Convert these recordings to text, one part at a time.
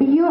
BO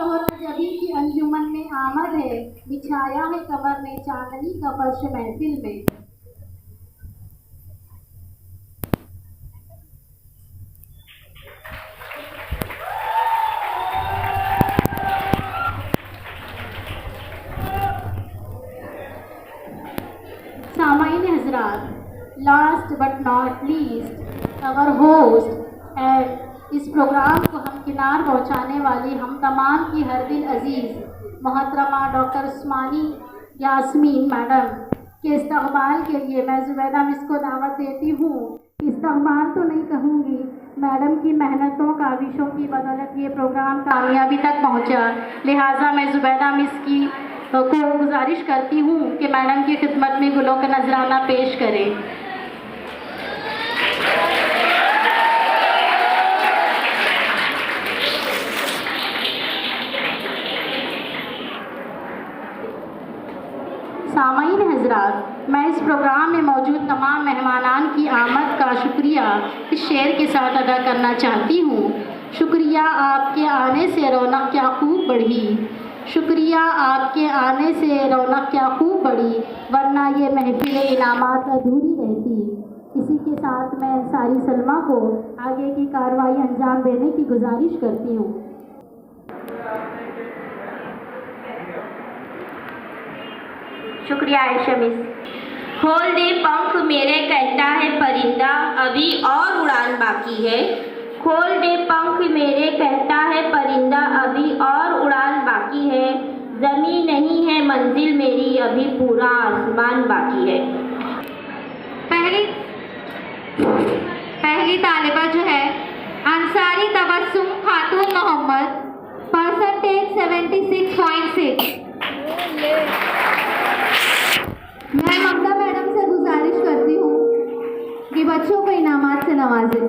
जबी की अंजुमन में आमद है, बिछाया है कमर ने चांदनी का फर्श महफिल में। सामाईन हजरात, last but not least our host and इस प्रोग्राम को हमकिनार पहुंचाने वाली हम तमाम की हर दिल अजीज़ मोहतरमा डॉक्टर उस्मानी यास्मीन मैडम के इस्तकबाल के लिए मैं ज़ुबैदा मिस को दावत देती हूँ। इस्तकबाल तो नहीं कहूँगी, मैडम की मेहनतों काविशों की बदौलत ये प्रोग्राम कामयाबी तक पहुँचा, लिहाजा मैं ज़ुबैदा मिस की को गुजारिश करती हूँ कि मैडम की खिदमत में गुलों का नजराना पेश करें। सामाईन हजरात, मैं इस प्रोग्राम में मौजूद तमाम मेहमानान की आमद का शुक्रिया इस शेर के साथ अदा करना चाहती हूँ। शुक्रिया आपके आने से रौनक क्या खूब बढ़ी, शुक्रिया आपके आने से रौनक क्या खूब बढ़ी, वरना ये महफिल इनामात अधूरी रहती। इसी के साथ मैं अंसारी सलमा को आगे की कार्रवाई अंजाम देने की गुजारिश करती हूँ। शुक्रिया आयशा मिस। खोल दे पंख मेरे कहता है परिंदा, अभी और उड़ान बाकी है। खोल दे पंख मेरे कहता है परिंदा, अभी और उड़ान बाकी है। ज़मीं नहीं है मंजिल मेरी, अभी पूरा आसमान बाकी है। पहली तालिबा जो है अंसारी तबस्सुम खातून मोहम्मद, परसेंटेज 76.6। मैं ममता मैडम से गुजारिश करती हूँ कि बच्चों को इनामात से नवाजें।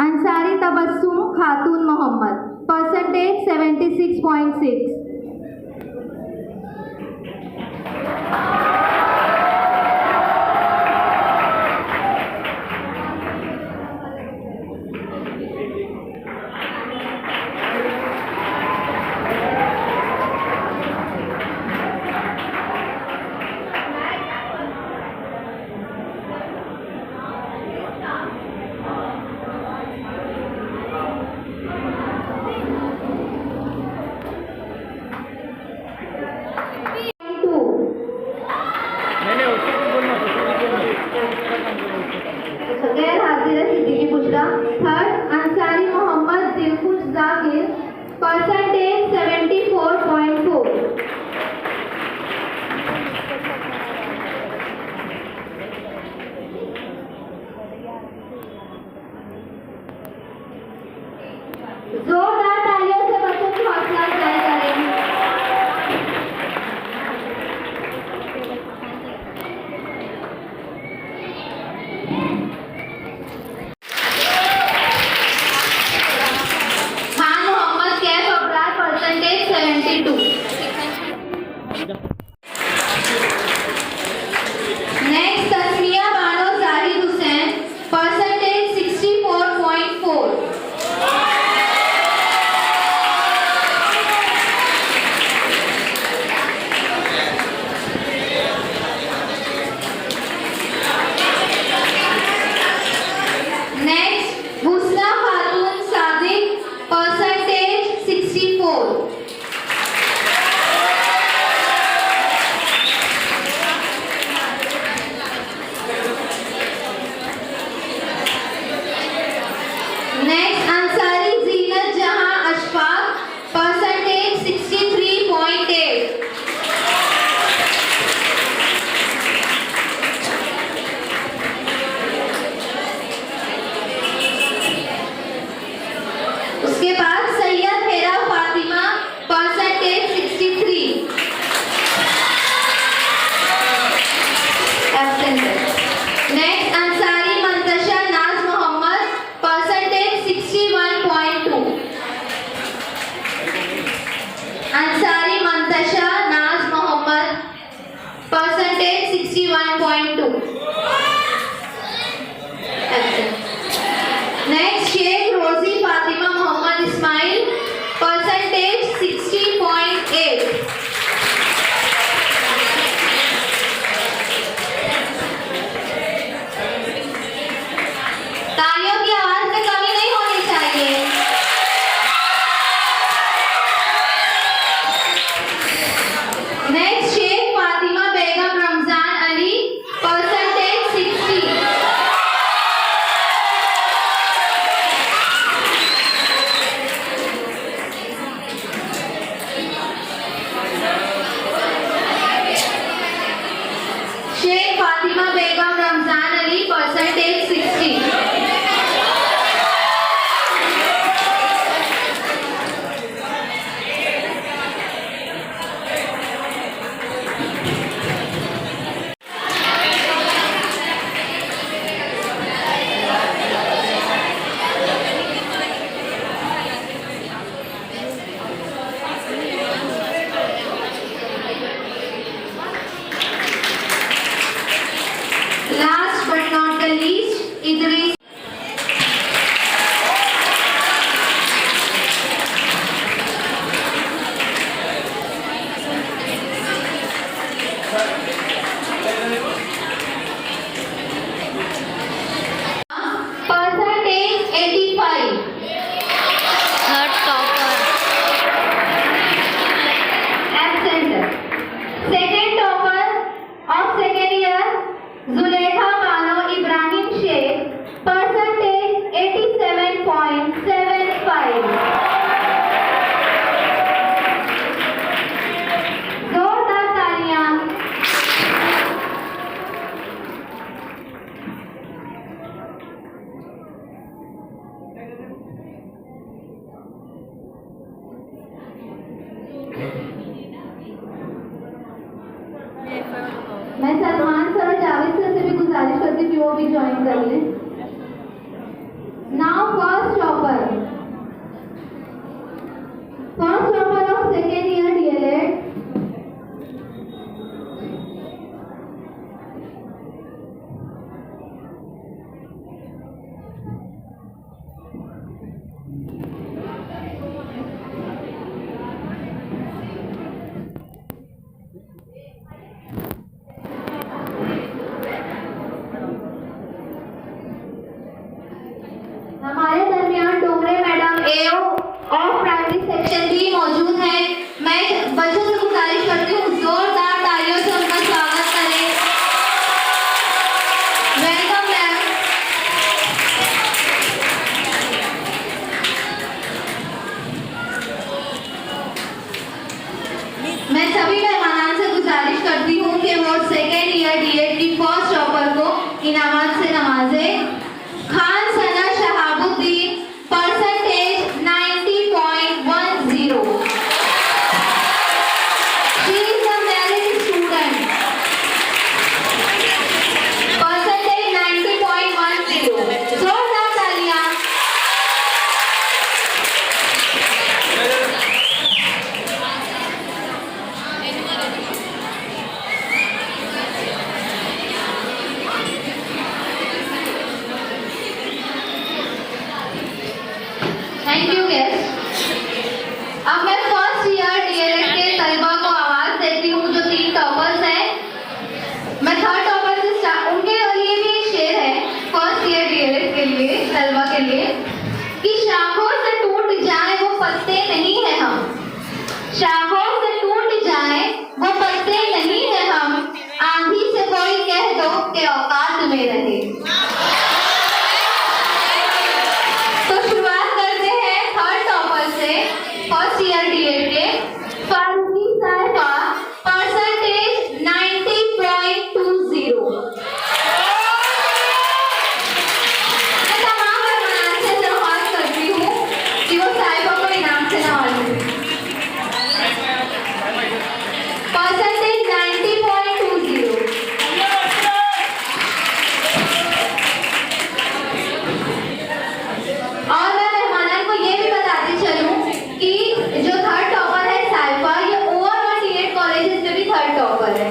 अंसारी तबस्सुम खातून मोहम्मद, परसेंटेज 76.6। गैर हाजिर सिद्दीकी पुशरा। Third Ansari Mohammad Dilkhush Zakir, percentage 74.4। जोरदार तालियों से बच्चों की हौसला अफजाई करें। Next Tasmiya Bano Zahid Hussain, percentage 64.4। Next Husna Khatoon Sadiq, percentage 64। Next Ansari Zeenat Jahan Ashfaq, percentage 63.8। उसके बाद Syed Hera Fatima, percentage 63। Next Ansari Mantasha Naaz Mohammad, percentage 61.2। Ansari Mantasha Naaz Mohammad, percentage 61.2। Next लोग भी ज्वाइन कर लें। Now first topper of second year DElEd, हमारे दरमियान Dongre madam AO of primary section भी मौजूद हैं। मैं बच्चों से गुजारिश करती हूँ जोरदार तालियों से उनका स्वागत करें। Welcome ma'am. मैं सभी मेहमानान से गुजारिश करती हूँ कि वो सेकेंड ईयर डीएड की फर्स्ट टॉपर को इनामात से नवाजे। खान सना Shahabuddin, percentage 90.10। She is a merit student. Percentage 90.10। जोरदार तालियां। Thank you guest. अब मैं फर्स्ट ईयर डीएलएड के तलबा को आवाज देती हूँ जो 3 टॉपर्स हैं। मैं थर्ड टॉपर से उनके लिए भी एक शेर है फर्स्ट ईयर डीएलएड के लिए, तलबा के लिए, कि शाखों से टूट जाए वो पत्ते नहीं है हम, शाखों से टूट जाए वो पत्ते नहीं है हम, आंधी से कोई कह दो कि औकात में रहे। तो शुरुआत करते हैं थर्ड टॉपर से फर्स्ट ईयर डीएड के। फारूकी साहिबा, परसेंटेज 90.20। मैं तमाम मेहमान से दरख्वास्त करती हूँ कि वो साहिबा को इनाम से नवाजें। परसेंटेज 90.20। और मैं मेहमानों को ये भी बताती चलूं कि जो थर्ड टॉपर है साइफा, ये ओवरऑल डीएड कॉलेजेस में भी थर्ड टॉपर है।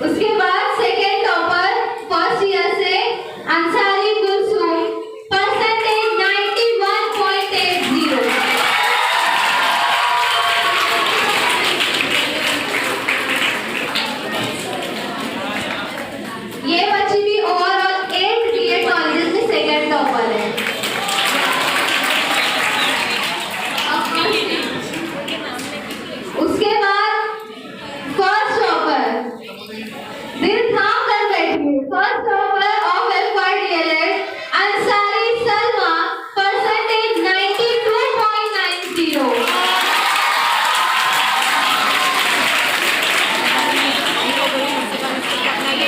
उसके बाद सेकेंड टॉपर फर्स्ट ईयर से अंसारी गुलसूम, परसेंटेज 91.80। ये बच्ची भी ओवरऑल 8 डीएड कॉलेजेस में सेकेंड टॉपर है। उसके बाद फर्स्ट टॉपर, दिल थाम कर बैठिए, first topper of FR DElEd Ansari Salma, percentage 92.90।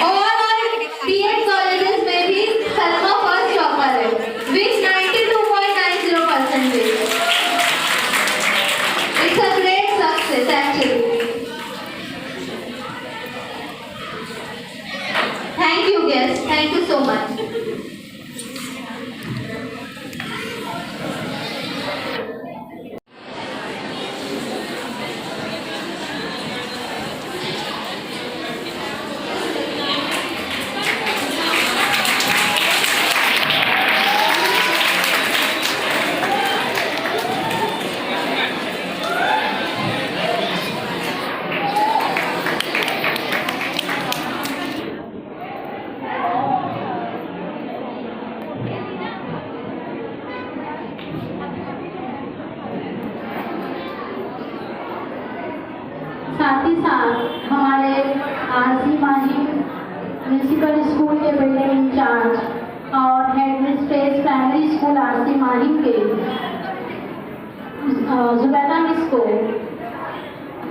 Overall DEd colleges में भी सलमा फर्स्ट टॉपर है with 92.90%। It's a great success actually. Thank you guest, thank you so much. साथ ही साथ हमारे आरसी माही म्यूनसिपल स्कूल के बिल्डिंग इंचार्ज और headmistress primary school RC माही के जुबैदा मिस को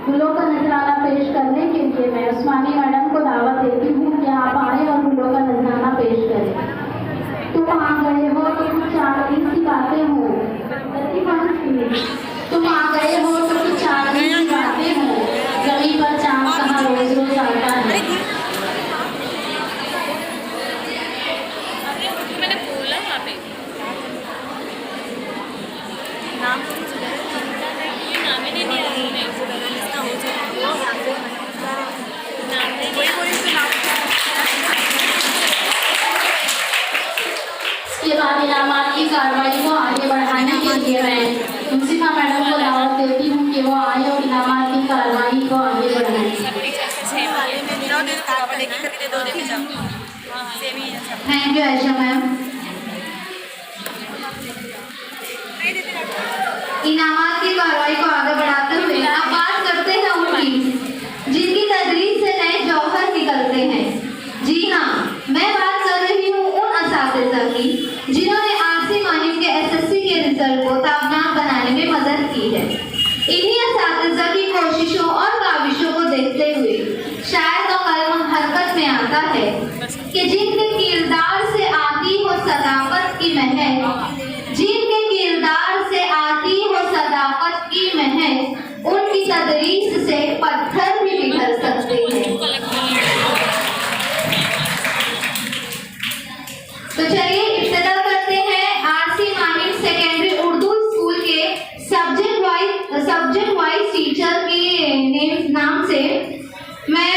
फूलों का नजराना पेश करने के लिए मैं उस्मानी मैडम को दावत देती हूँ कि आप आए और फूलों का नजराना पेश करें। तुम आ गए हो तो कुछ 40 सी बातें हो, तुम आ गए हो तो कुछ 40 सी बातें इसके बाद इनामात की कार्रवाई को आगे बढ़ाने के लिए मैं मुंसिफा मैडम को दावत देती हूँ कि वो आए और इनामात की कार्रवाई को आगे बढ़ाएं। Thank you Ayesha ma'am. इनामात की कार्रवाई को आगे बढ़ाते हुए अब बात करते हैं उनकी जिनकी तदरीस से नए जौहर निकलते हैं। जी हाँ, मैं बात कर रही हूँ उन असातिज़ा की जिन्होंने आसिम माहिम के एसएससी के रिजल्ट को ताबनाक बनाने में मदद की है। इन्हीं असातिज़ा की कोशिशों और काविशों को देखते हुए शायर का कलम हरकत में आता है कि जिनके किरदार से आती हो सदाकत की महक, जिनके किरदार से आती हो सदाकत की महक, उनकी तदरीस से पत्थर भी पिघल सकते हैं। तो चलिए इब्तिदा करते हैं आसिम माहिम सेकेंडरी उर्दू स्कूल के सब्जेक्ट वाइज टीचर के नाम से। मैं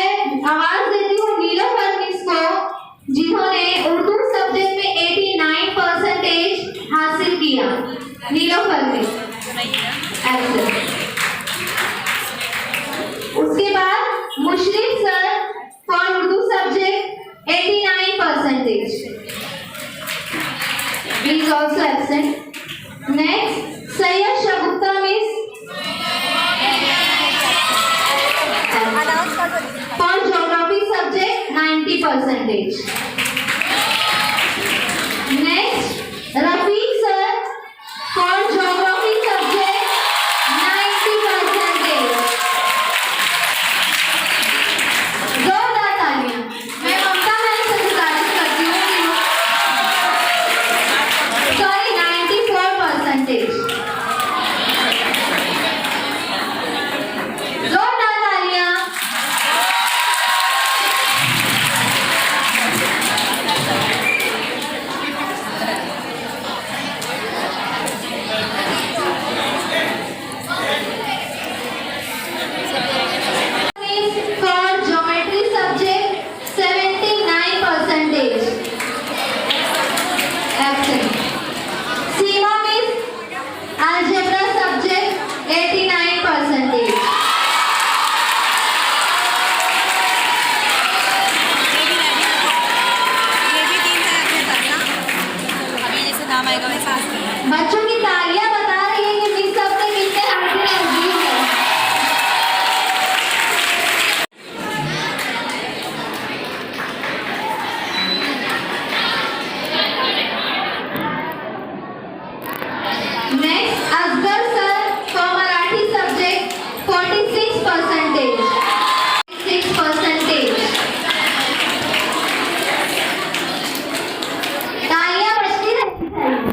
आवाज देती हूँ नीलोफर मिस को, जिन्होंने उर्दू सब्जेक्ट में 89% हासिल किया। नीलोफर मिस। उसके बाद Musharraf sir for Urdu subject 89%. He is also absent. Next, Sayyid Shagufta Miss for geography subject 90%. Next, Rafiq sir for geography subject 90%. जोरदार तालियां। मैं ममता मैम से गुजारिश करती हूँ कि 94%. जोरदार तालियां। For geometry subject 79%. Absent. Seema Miss algebra subject 89%. बच्चों की तालियां बता रही है कि मिस सबने कितने हासिल की है। Next, Asghar sir for Marathi subject 46%. 6%. तालियां बजती रहनी चाहिए।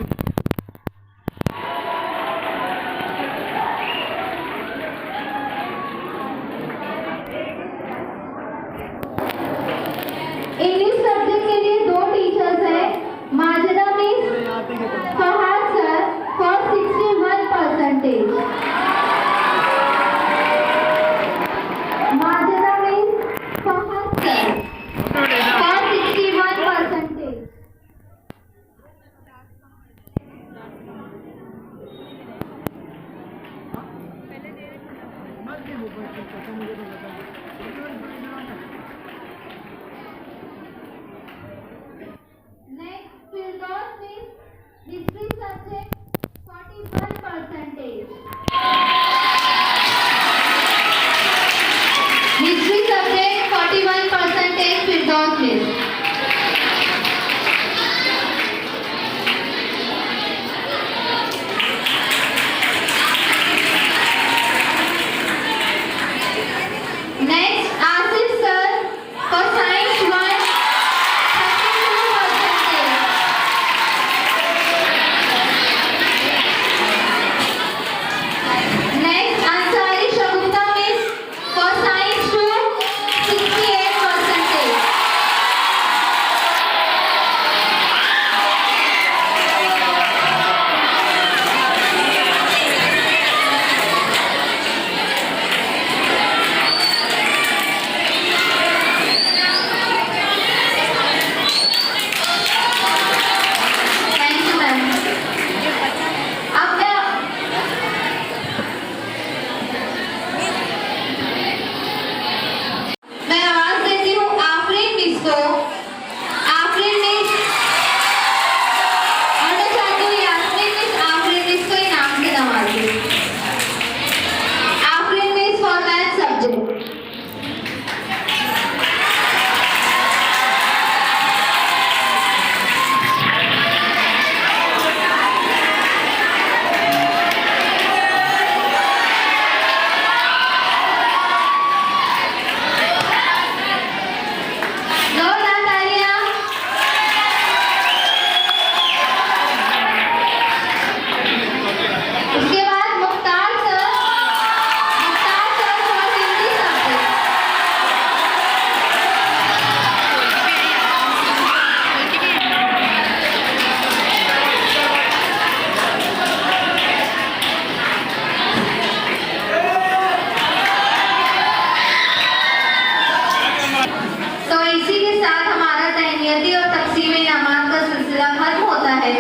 अफलियती और तकसीम इनामात का सिलसिला खत्म होता है।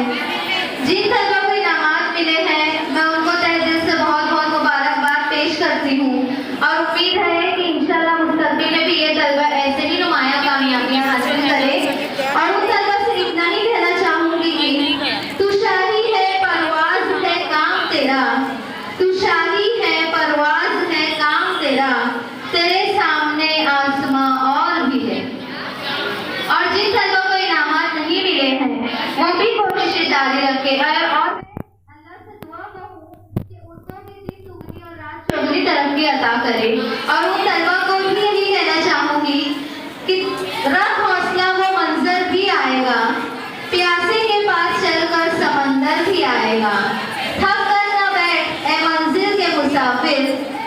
जिन तलबा को इनामात मिले हैं मैं उनको तहे दिल से बहुत बहुत मुबारकबाद पेश करती हूँ और उम्मीद है कि इंशाल्लाह मुस्तक़बिल में भी ये तलबा ऐसे ही नुमाया कामयाबियाँ हासिल करे। और उन तलबा से इतना ही कहना चाहूँगी कि तू शाही है परवाज़ है काम तेरा, तू शाही है परवाज़ है काम तेरा, तेरे सामने आसमां और भी है। और जिन तलबा को इनामात नहीं मिले हैं वो भी कोशिशें जारी रखे और अल्लाह से दुआ करूं कि उनको भी दिन दुगनी और रात चौगुनी तरक्की अता करे। और उन तलबा को भी यही कहना चाहूँगी कि रख हौसला वो मंजर भी आएगा, प्यासे के पास चलकर समंदर भी आएगा। थक कर न बैठ ए मंजिल के मुसाफिर,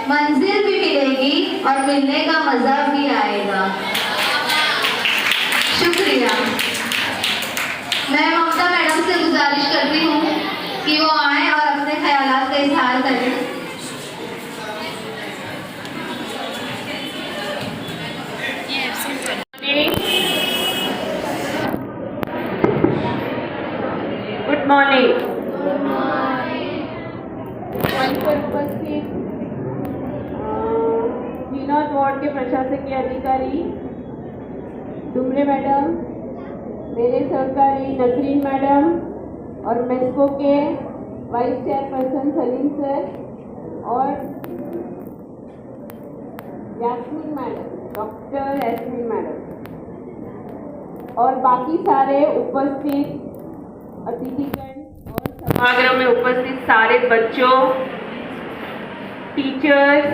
मंजिल भी मिलेगी और मिलने का मजा भी आएगा। शुक्रिया। मैं ममता मैडम से गुजारिश करती हूँ कि वो आएँ और अपने ख्यालात का इजहार करें। Good morning. मंच पर उपस्थित विनोद वार्ड के प्रशासकीय अधिकारी डुमरे मैडम, मेरे सहकारी नसरीन मैडम और मेस्को के वाइस चेयरपर्सन सलीम सर और Yasmin madam, doctor Yasmin madam और बाकी सारे उपस्थित अतिथिगण और सभागृह में उपस्थित सारे बच्चों, teachers,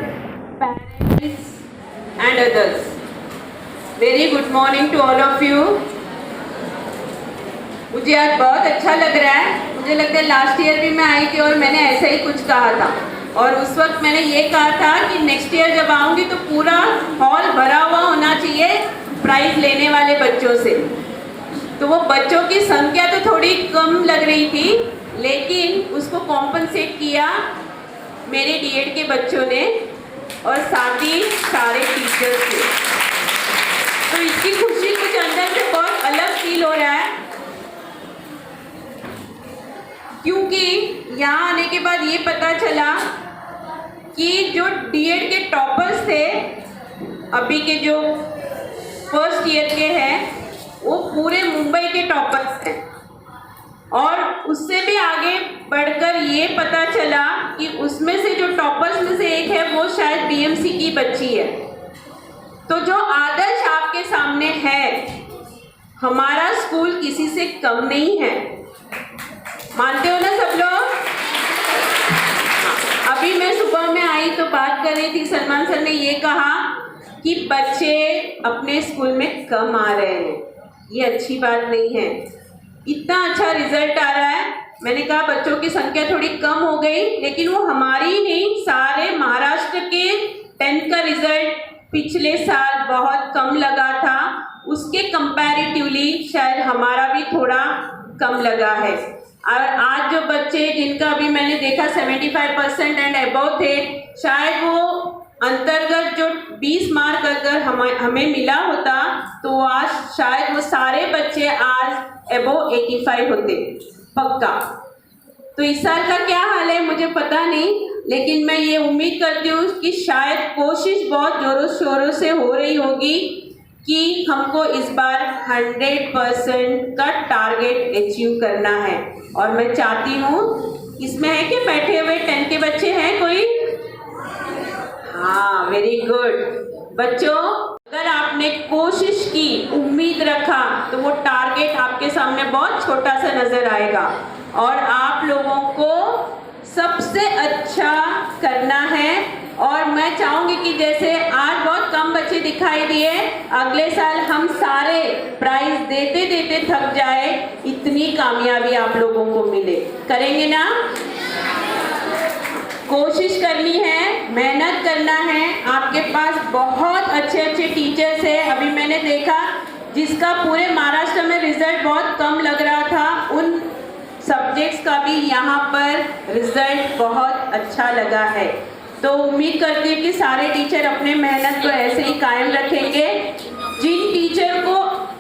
parents and others, very good morning to all of you. मुझे आज बहुत अच्छा लग रहा है। मुझे लगता है लास्ट ईयर भी मैं आई थी और मैंने ऐसा ही कुछ कहा था और उस वक्त मैंने ये कहा था कि नेक्स्ट ईयर जब आऊँगी तो पूरा हॉल भरा हुआ होना चाहिए प्राइज़ लेने वाले बच्चों से। तो वो बच्चों की संख्या तो थोड़ी कम लग रही थी, लेकिन उसको कॉम्पनसेट किया मेरे डीएड के बच्चों ने और साथ ही सारे टीचर्स ने। तो इसकी खुशी कुछ अंदर से बहुत अलग फील हो रहा है, क्योंकि यहाँ आने के बाद ये पता चला कि जो डीएड के टॉपर्स थे अभी के जो फर्स्ट ईयर के हैं वो पूरे मुंबई के टॉपर्स हैं। और उससे भी आगे बढ़कर ये पता चला कि उसमें से जो टॉपर्स में से एक है वो शायद बीएमसी की बच्ची है। तो जो आदर्श आपके सामने है, हमारा स्कूल किसी से कम नहीं है, मानते हो ना सब लोग? अभी मैं सुबह में आई तो बात कर रही थी, सलमान सर ने ये कहा कि बच्चे अपने स्कूल में कम आ रहे हैं, ये अच्छी बात नहीं है। इतना अच्छा रिजल्ट आ रहा है। मैंने कहा बच्चों की संख्या थोड़ी कम हो गई, लेकिन वो हमारी ही नहीं, सारे महाराष्ट्र के 10th का रिजल्ट पिछले साल बहुत कम लगा था, उसके कंपैरेटिवली शायद हमारा भी थोड़ा कम लगा है। और आज जो बच्चे जिनका अभी मैंने देखा 75% एंड अबव थे, शायद वो अंतर्गत जो 20 मार्क अगर हमें मिला होता तो आज शायद वो सारे बच्चे आज अबव 85 होते पक्का। तो इस साल का क्या हाल है मुझे पता नहीं, लेकिन मैं ये उम्मीद करती हूँ कि शायद कोशिश बहुत ज़ोरों शोरों से हो रही होगी कि हमको इस बार 100% का टारगेट अचीव करना है। और मैं चाहती हूँ, इसमें है कि बैठे हुए 10 के बच्चे हैं कोई? हाँ, वेरी गुड बच्चों। अगर आपने कोशिश की, उम्मीद रखा, तो वो टारगेट आपके सामने बहुत छोटा सा नज़र आएगा और आप लोगों को सबसे अच्छा करना है। और मैं चाहूँगी कि जैसे आज बहुत कम बच्चे दिखाई दिए, अगले साल हम सारे प्राइज़ देते देते थक जाए, इतनी कामयाबी आप लोगों को मिले। करेंगे ना? कोशिश करनी है, मेहनत करना है। आपके पास बहुत अच्छे अच्छे टीचर्स हैं। अभी मैंने देखा जिसका पूरे महाराष्ट्र में रिजल्ट बहुत कम लग रहा था, उन सब्जेक्ट्स का भी यहाँ पर रिजल्ट बहुत अच्छा लगा है। तो उम्मीद करती हूँ कि सारे टीचर अपने मेहनत को ऐसे ही कायम रखेंगे। जिन टीचर को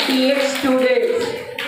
DED students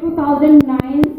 2009